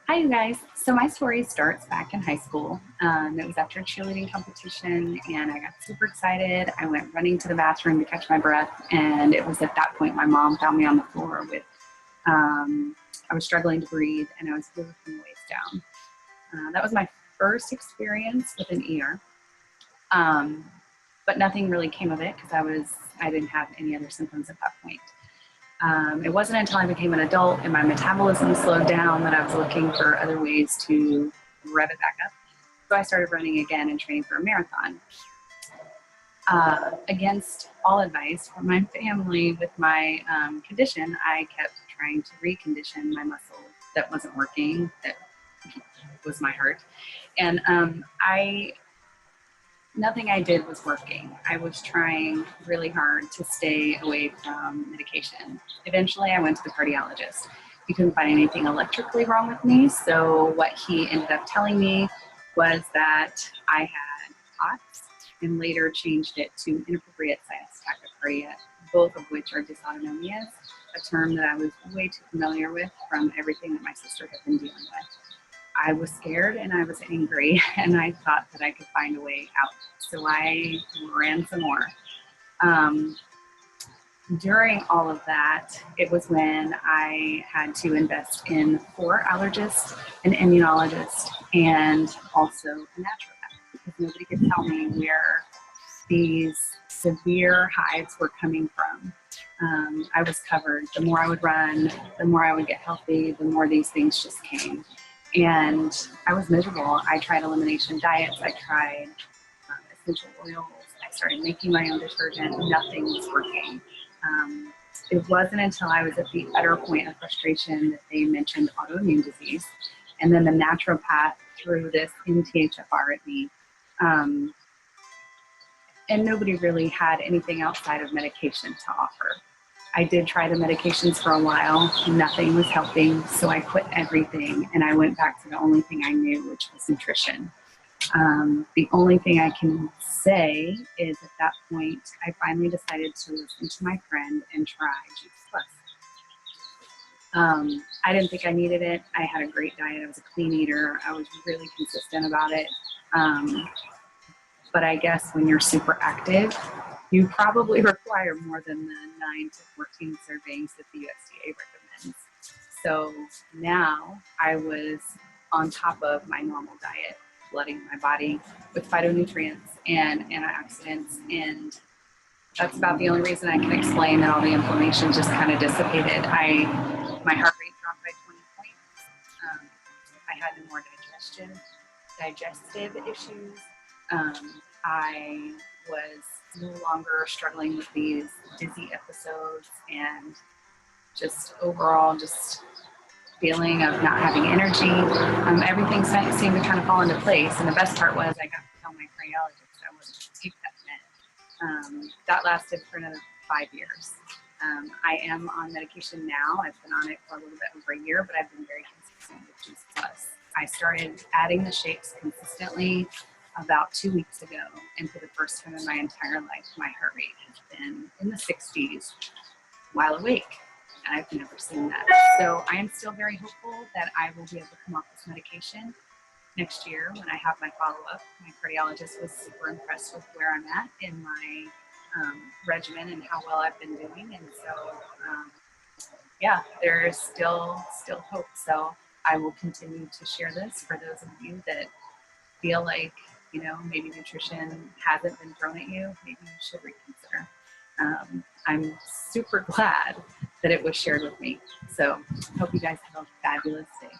Hi, you guys. So my story starts back in high school. It was after a cheerleading competition, and I got super excited. I went running to the bathroom to catch my breath, and it was at that point my mom found me on the floor with, I was struggling to breathe, and I was blue from the waist down. That was my first experience with an ER, but nothing really came of it because I didn't have any other symptoms at that point. It wasn't until I became an adult and my metabolism slowed down that I was looking for other ways to rev it back up. So I started running again and training for a marathon. Against all advice from my family with my condition, I kept trying to recondition my muscle that wasn't working, that was my heart. And nothing I did was working. I was trying really hard to stay away from medication. Eventually, I went to the cardiologist. He couldn't find anything electrically wrong with me, so what he ended up telling me was that I had POTS and later changed it to inappropriate sinus tachycardia, both of which are dysautonomias, a term that I was way too familiar with from everything that my sister had been dealing with. I was scared and I was angry, and I thought that I could find a way out. So I ran some more. During all of that, it was when I had to invest in 4 allergists, an immunologist, and also a naturopath, because nobody could tell me where these severe hives were coming from. I was covered. The more I would run, the more I would get healthy, the more these things just came. And I was miserable. I tried elimination diets. I tried essential oils. I started making my own detergent. Nothing was working. It wasn't until I was at the utter point of frustration that they mentioned autoimmune disease. And then the naturopath threw this MTHFR at me. And nobody really had anything outside of medication to offer. I did try the medications for a while. Nothing was helping, so I quit everything and I went back to the only thing I knew, which was nutrition. The only thing I can say is at that point, I finally decided to listen to my friend and try Juice Plus. I didn't think I needed it. I had a great diet. I was a clean eater. I was really consistent about it. But I guess when you're super active, you probably require more than the 9 to 14 servings that the USDA recommends. So now I was on top of my normal diet, flooding my body with phytonutrients and antioxidants, and that's about the only reason I can explain that all the inflammation just kind of dissipated. My heart rate dropped by 20 points. I had no more digestive issues. I was no longer struggling with these dizzy episodes and just overall just feeling of not having energy. Everything seemed to kind of fall into place. And the best part was I got to tell my cardiologist I wasn't going to take that med. That lasted for another 5 years. I am on medication now. I've been on it for a little bit over a year, but I've been very consistent with Juice Plus. I started adding the shakes consistently about 2 weeks ago, and for the first time in my entire life, my heart rate has been in the 60s while awake, and I've never seen that. So I am still very hopeful that I will be able to come off this medication next year when I have my follow-up. My cardiologist was super impressed with where I'm at in my regimen and how well I've been doing, and so yeah, there is still hope. So I will continue to share this for those of you that feel like, you know, maybe nutrition hasn't been thrown at you, maybe you should reconsider. I'm super glad that it was shared with me. So hope you guys have a fabulous day.